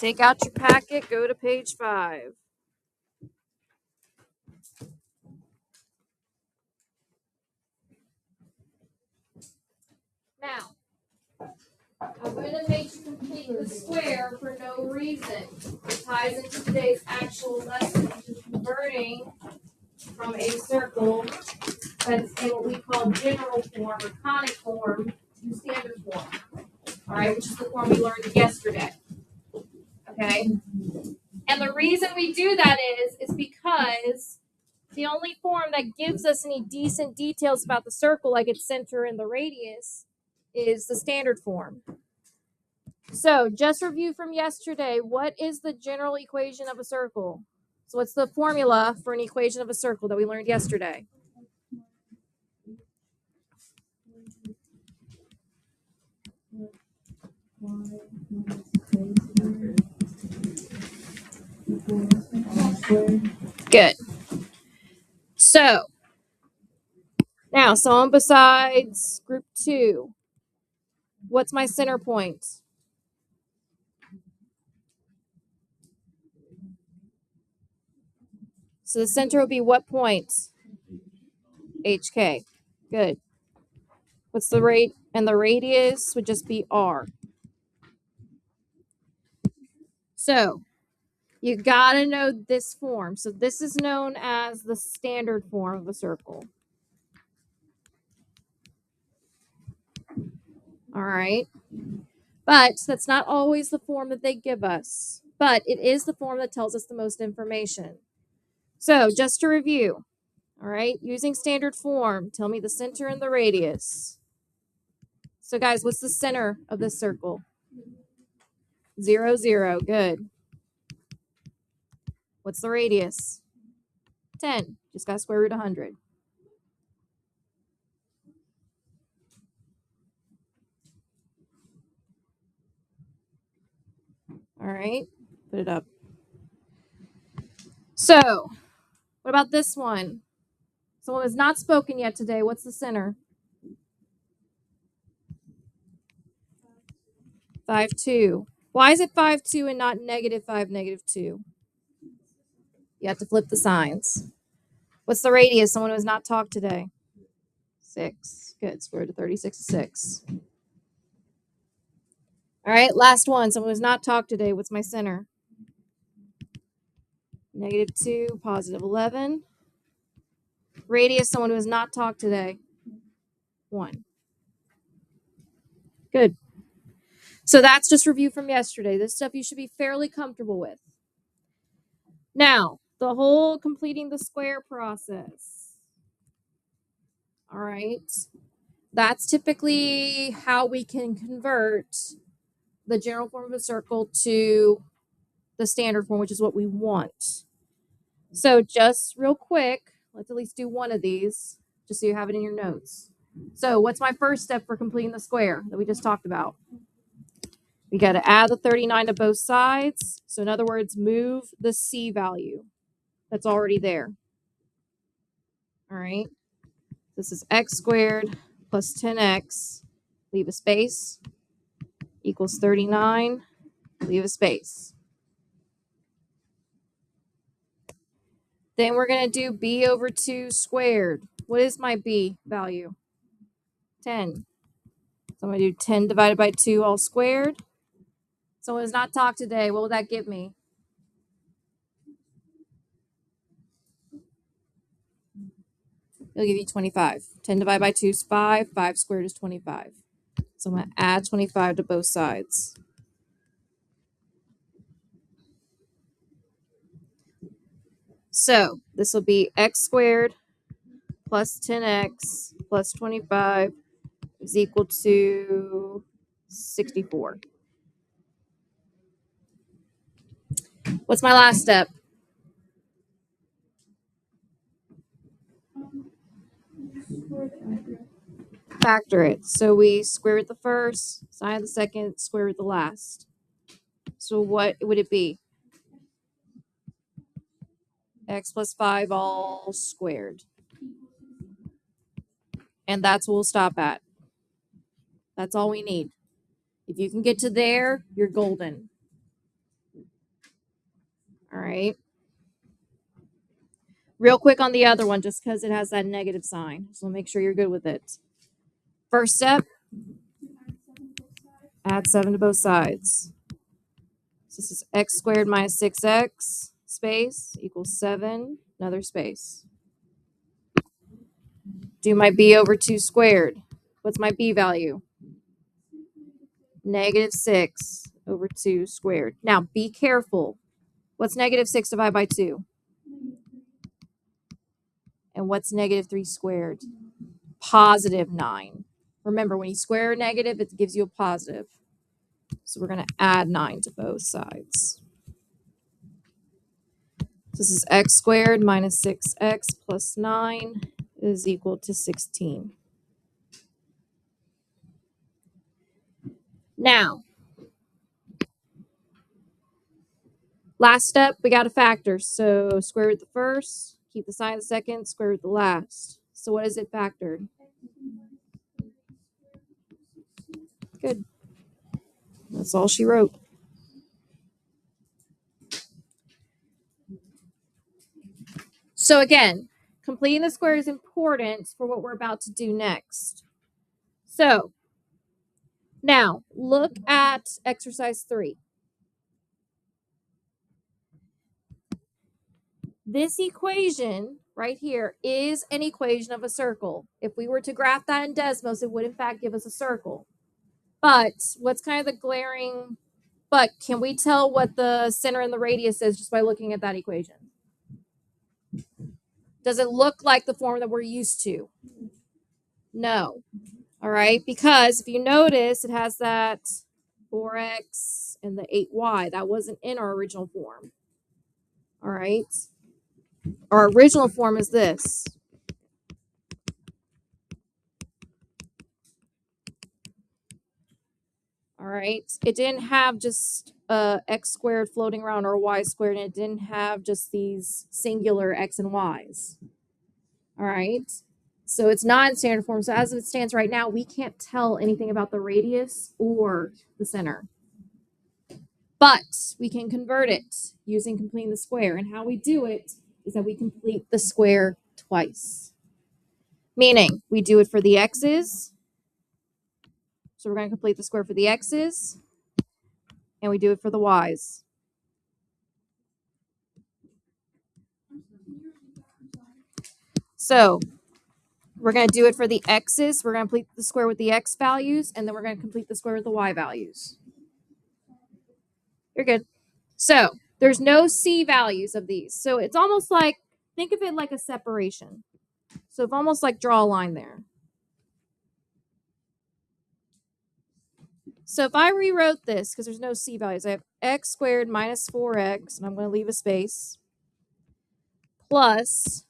Take out your packet, go to page 5. Now, I'm going to make you complete the square for no reason. It ties into today's actual lesson, which is converting from a circle that's in what we call general form or conic form to standard form. All right, which is the form we learned yesterday. Okay? And the reason we do that is because the only form that gives us any decent details about the circle, like its center and the radius, is the standard form. So just review from yesterday, what is the general equation of a circle? So what's the formula for an equation of a circle that we learned yesterday? Good. So now someone besides group 2, what's my center point? So the center will be what point? HK. Good. What's the rate? And the radius would just be R. So you gotta know this form. So this is known as the standard form of a circle. All right. But that's not always the form that they give us. But it is the form that tells us the most information. So just to review, all right, using standard form, tell me the center and the radius. So guys, what's the center of this circle? 0, 0. Good. What's the radius? 10. Just got square root 100. All right, put it up. So, what about this one? Someone has not spoken yet today. What's the center? 5, 2. Why is it 5, 2 and not negative 5, negative 2? You have to flip the signs. What's the radius? Someone who has not talked today. 6. Good. Square root of 36 is 6. All right, last one. Someone who has not talked today. What's my center? Negative 2, positive 11. Radius, someone who has not talked today. 1. Good. So that's just review from yesterday. This stuff you should be fairly comfortable with. Now, the whole completing the square process. All right. That's typically how we can convert the general form of a circle to the standard form, which is what we want. So just real quick, let's at least do one of these, just so you have it in your notes. So what's my first step for completing the square that we just talked about? We got to add the 39 to both sides. So in other words, move the C value that's already there. All right. This is x squared plus 10x, leave a space, equals 39, leave a space. Then we're going to do b over 2 squared. What is my b value? 10. So I'm going to do 10 divided by 2 all squared. Someone has not talked today. What will that give me? It'll give you 25. 10 divided by 2 is 5. 5 squared is 25. So I'm going to add 25 to both sides. So this will be x squared plus 10x plus 25 is equal to 64. What's my last step? Factor it. So we square root the first, sine of the second, square root the last. So what would it be? X plus 5 all squared. And that's what we'll stop at. That's all we need. If you can get to there, you're golden. right? Real quick on the other one, just because it has that negative sign. So make sure you're good with it. First step, add 7 to both sides. So this is x squared minus 6x space equals 7, another space. Do my b over 2 squared. What's my b value? Negative 6 over 2 squared. Now, be careful. What's negative 6 divided by 2? And what's negative 3 squared? Positive 9. Remember, when you square a negative, it gives you a positive. So we're going to add 9 to both sides. This is x squared minus 6x plus 9 is equal to 16. Now, last step, we got a factor. So square root the first, keep the sign of the second, square root the last. So what is it factored? Good. That's all she wrote. So again, completing the square is important for what we're about to do next. So now look at exercise 3. This equation right here is an equation of a circle. If we were to graph that in Desmos, it would in fact give us a circle. But what's kind of the glaring, but can we tell what the center and the radius is just by looking at that equation? Does it look like the form that we're used to? No. All right, because if you notice, it has that 4x and the 8y. That wasn't in our original form. All right. Our original form is this. All right. It didn't have just x squared floating around or y squared, and it didn't have just these singular x and y's. All right. So it's not in standard form. So as it stands right now, we can't tell anything about the radius or the center. But we can convert it using completing the square. And how we do it is that we complete the square twice. Meaning we do it for the x's. So we're going to complete the square for the x's. And we do it for the y's. So we're going to do it for the x's. We're going to complete the square with the x values. And then we're going to complete the square with the y values. You're good. So there's no c values of these. So it's almost like, think of it like a separation. So if almost like draw a line there. So if I rewrote this, because there's no c values, I have x squared minus 4x, and I'm going to leave a space, plus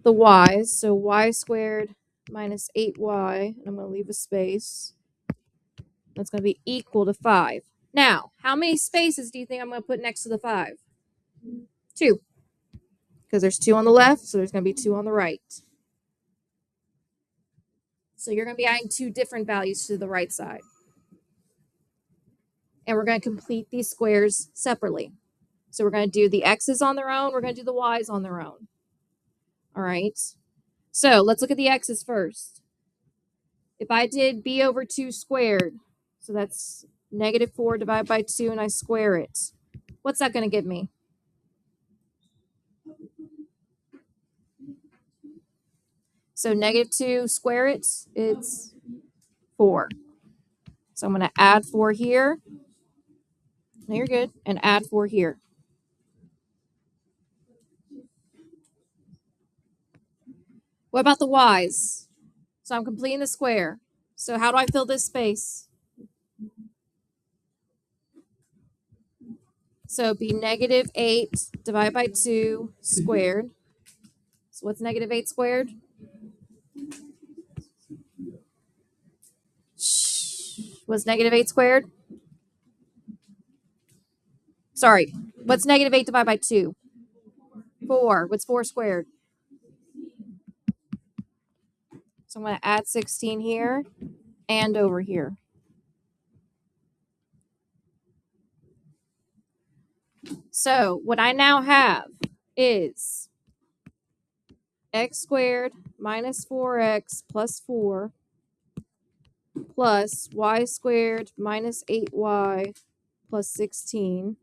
the y's, so y squared minus 8y, and I'm going to leave a space. That's going to be equal to 5. Now, how many spaces do you think I'm going to put next to the 5? 2. Because there's 2 on the left, so there's going to be 2 on the right. So you're going to be adding 2 different values to the right side. And we're going to complete these squares separately. So we're going to do the x's on their own. We're going to do the y's on their own. All right. So let's look at the x's first. If I did b over 2 squared, so that's negative 4 divided by 2, and I square it, what's that going to give me? So negative 2, square it, it's 4. So I'm going to add 4 here. No, you're good. And add 4 here. What about the y's? So I'm completing the square. So how do I fill this space? So it'd be negative 8 divided by 2 squared. So what's negative 8 squared? What's negative 8 squared? Sorry. What's negative 8 divided by 2? 4. What's 4 squared? So I'm going to add 16 here and over here. So what I now have is x squared minus 4x plus 4 plus y squared minus 8y plus 16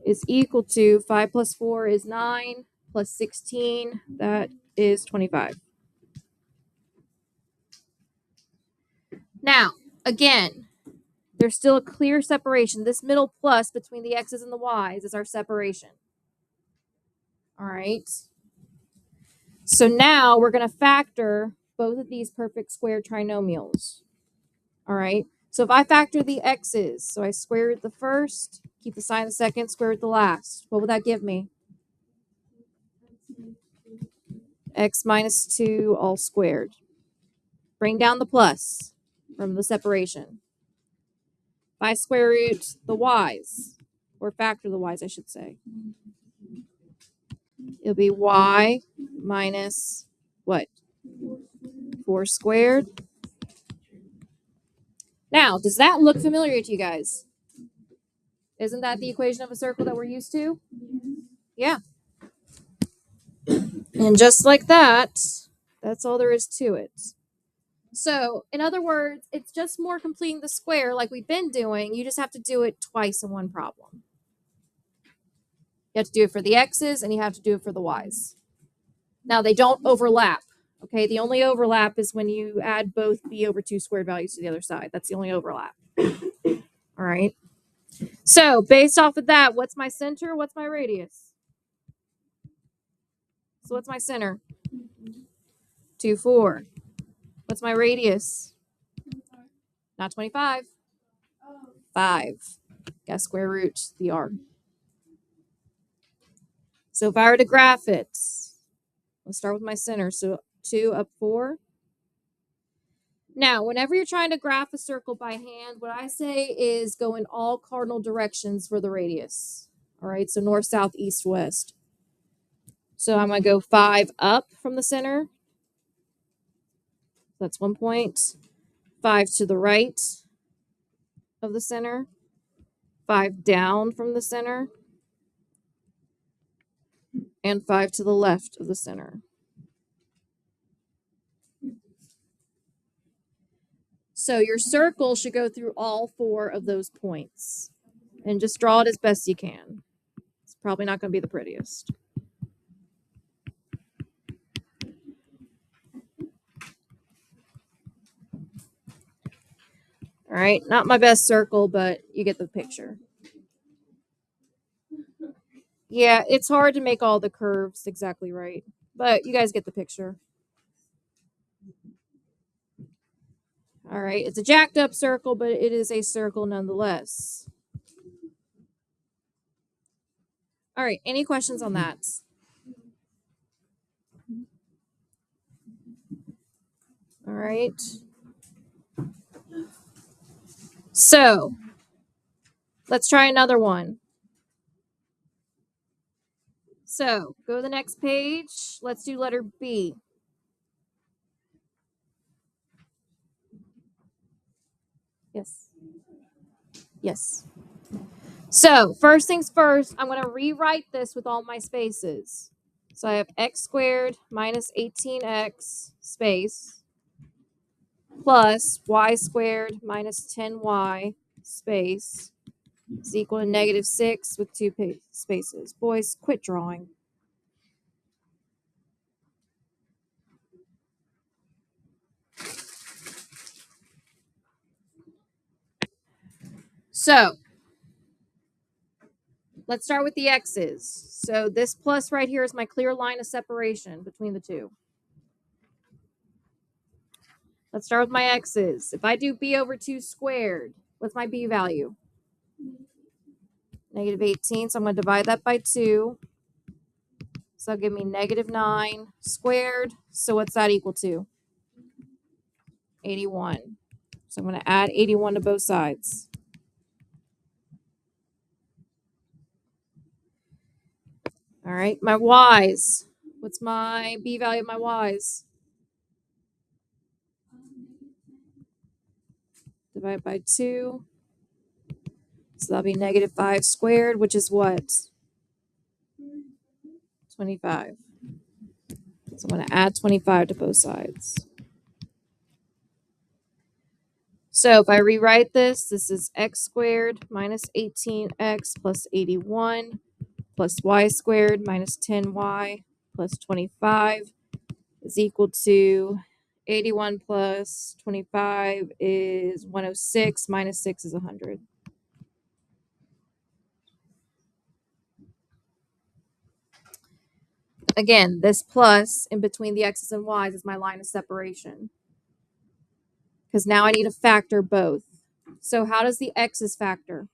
is equal to 5 plus 4 is 9 plus 16, that is 25. Now, again, there's still a clear separation. This middle plus between the x's and the y's is our separation. All right. So now we're going to factor both of these perfect square trinomials. All right. So if I factor the x's, so I square root the first, keep the sign the second, square root the last, what would that give me? X minus 2 all squared. Bring down the plus from the separation. If I square root the y's, or factor the y's, I should say, it'll be y minus what? 4 squared. Now, does that look familiar to you guys? Isn't that the equation of a circle that we're used to? Yeah. And just like that, that's all there is to it. So, in other words, it's just more completing the square like we've been doing. You just have to do it twice in one problem. You have to do it for the x's and you have to do it for the y's. Now, they don't overlap. Okay, the only overlap is when you add both b over 2 squared values to the other side. That's the only overlap. All right. So, based off of that, what's my center? What's my radius? So, what's my center? 2, 4. What's my radius? Not 25. 5. Got to square root the arc. So, if I were to graph it, let's start with my center. So, 2 up 4. Now, whenever you're trying to graph a circle by hand, what I say is go in all cardinal directions for the radius. All right, so north, south, east, west. So I'm going to go 5 up from the center. That's 1 point. 5 to the right of the center. 5 down from the center. And 5 to the left of the center. So your circle should go through all 4 of those points. And just draw it as best you can. It's probably not going to be the prettiest. All right, not my best circle, but you get the picture. Yeah, it's hard to make all the curves exactly right, but you guys get the picture. All right, it's a jacked up circle, but it is a circle nonetheless. All right, any questions on that? All right. So, let's try another one. So, go to the next page. Let's do letter B. Yes. Yes. So, first things first, I'm going to rewrite this with all my spaces. So, I have x squared minus 18x space plus y squared minus 10y space is equal to negative 6 with 2 spaces. Boys, quit drawing. So, let's start with the x's. So this plus right here is my clear line of separation between the two. Let's start with my x's. If I do b over 2 squared, what's my b value? Negative 18, so I'm going to divide that by 2. So that'll give me negative 9 squared. So what's that equal to? 81. So I'm going to add 81 to both sides. All right, my y's. What's my b value of my y's? Divide by 2. So that'll be negative 5 squared, which is what? 25. So I'm going to add 25 to both sides. So if I rewrite this, this is x squared minus 18x plus 81 plus y squared minus 10y plus 25 is equal to 81 plus 25 is 106 minus 6 is 100. Again, this plus in between the x's and y's is my line of separation. Because now I need to factor both. So how does the x's factor?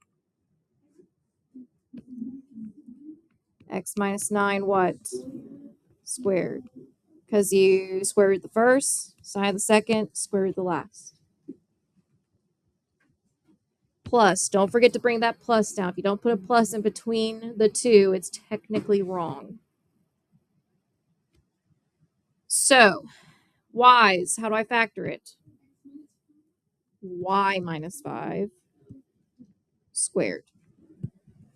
X minus 9 what? Squared. Because you square root the first, sine the second, square root the last. Plus, don't forget to bring that plus down. If you don't put a plus in between the two, it's technically wrong. So, y's, how do I factor it? Y minus 5 squared.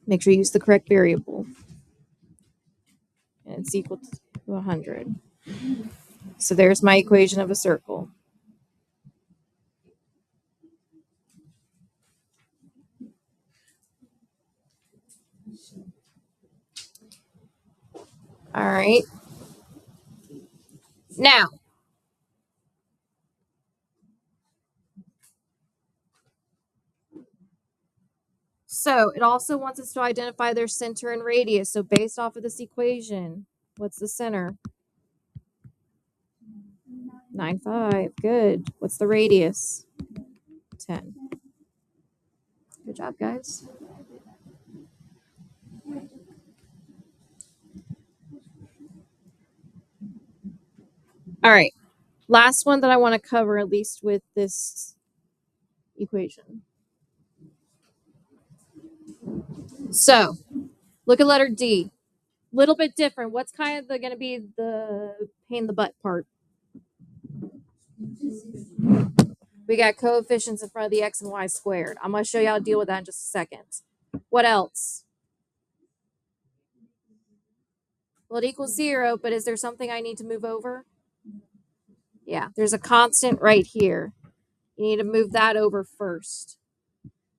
Make sure you use the correct variable. And it's equal to 100. So there's my equation of a circle. All right. Now, so it also wants us to identify their center and radius. So based off of this equation, what's the center? 9, 5. Good. What's the radius? 10. Good job, guys. All right. Last one that I want to cover, at least with this equation. So, look at letter D. Little bit different. What's kind of going to be the pain in the butt part? We got coefficients in front of the x and y squared. I'm going to show you how to deal with that in just a second. What else? Well, it equals 0, but is there something I need to move over? Yeah, there's a constant right here. You need to move that over first.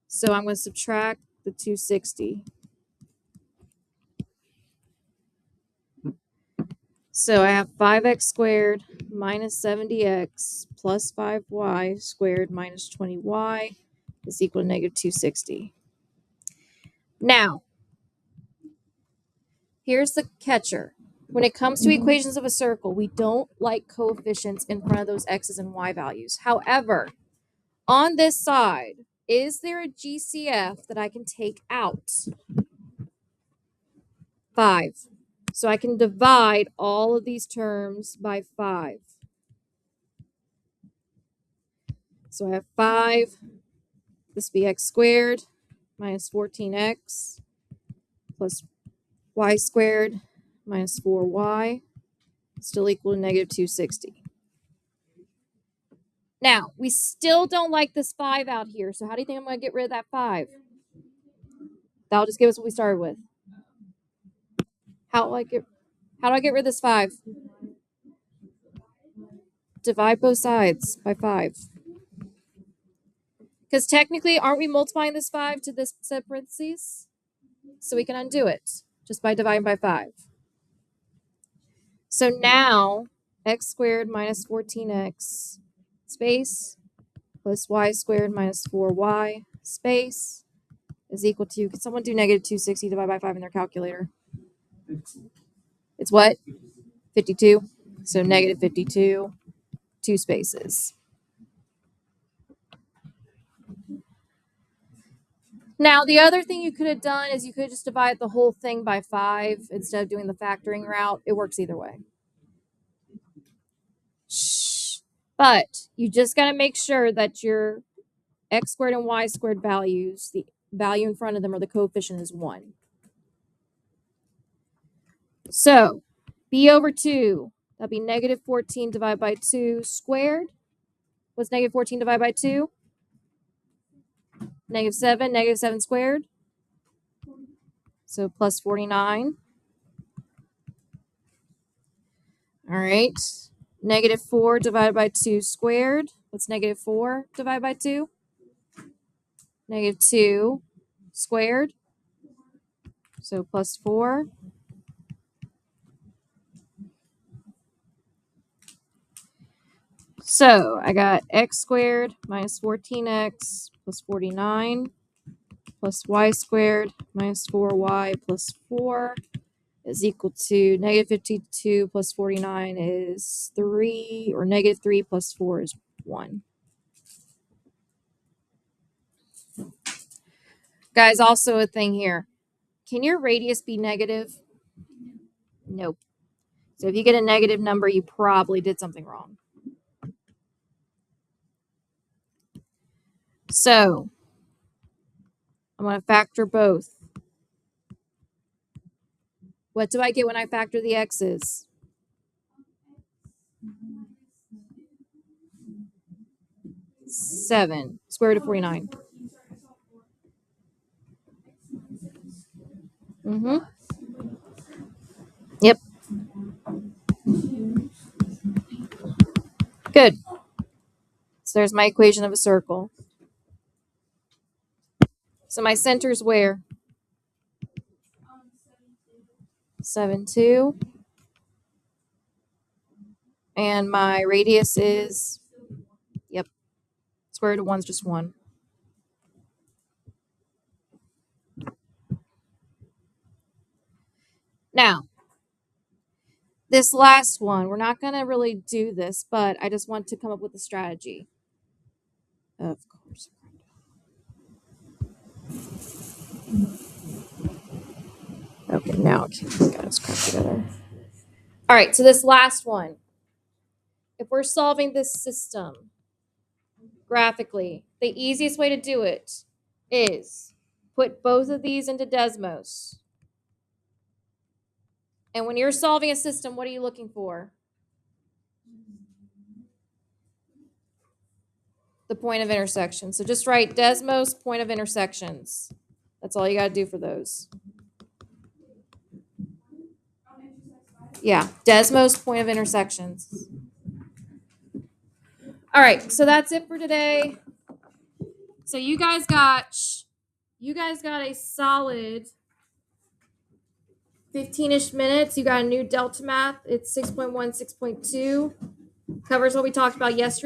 So I'm going to subtract the 260. So I have 5x squared minus 70x plus 5y squared minus 20y is equal to negative 260. Now, here's the catcher. When it comes to equations of a circle, we don't like coefficients in front of those x's and y values. However, on this side, is there a GCF that I can take out? 5. So I can divide all of these terms by 5. So I have 5. This will be x squared minus 14x plus y squared minus 4y still equal to negative 260. Now, we still don't like this 5 out here. So how do you think I'm going to get rid of that 5? That'll just give us what we started with. How do I get rid of this 5? Divide both sides by 5. Because technically, aren't we multiplying this 5 to this set of parentheses? So we can undo it just by dividing by 5. So now, x squared minus 14x space plus y squared minus 4y space is equal to, can someone do negative 260 divided by 5 in their calculator? It's what? 52. So negative 52, 2 spaces. Now, the other thing you could have done is you could just divide the whole thing by 5 instead of doing the factoring route. It works either way. Shh. But you just got to make sure that your x squared and y squared values, the value in front of them or the coefficient is 1. So, b over 2, that'll be negative 14 divided by 2 squared. What's negative 14 divided by 2? Negative 7 squared. So plus 49. All right. Negative 4 divided by 2 squared. What's negative 4 divided by 2? Negative 2 squared. So plus 4. So I got x squared minus 14x plus 49 plus y squared minus 4y plus 4 is equal to negative 52 plus 49 is 3, or negative 3 plus 4 is 1. Guys, also a thing here. Can your radius be negative? Nope. So if you get a negative number, you probably did something wrong. So I'm going to factor both. What do I get when I factor the x's? 7 square root of 49. Yep. Good. So there's my equation of a circle. So my center's where? 7, 2. And my radius is, yep, square root of 1 is just 1. Now, this last one, we're not going to really do this, but I just want to come up with a strategy. Of course. Okay, now we got this crap together. All right, so this last one. If we're solving this system graphically, the easiest way to do it is put both of these into Desmos. And when you're solving a system, what are you looking for? The point of intersection. So just write Desmos point of intersections. That's all you got to do for those. Yeah, Desmos point of intersections. All right, so that's it for today. So you guys got a solid 15-ish minutes. You got a new Delta Math. It's 6.1, 6.2. Covers what we talked about yesterday.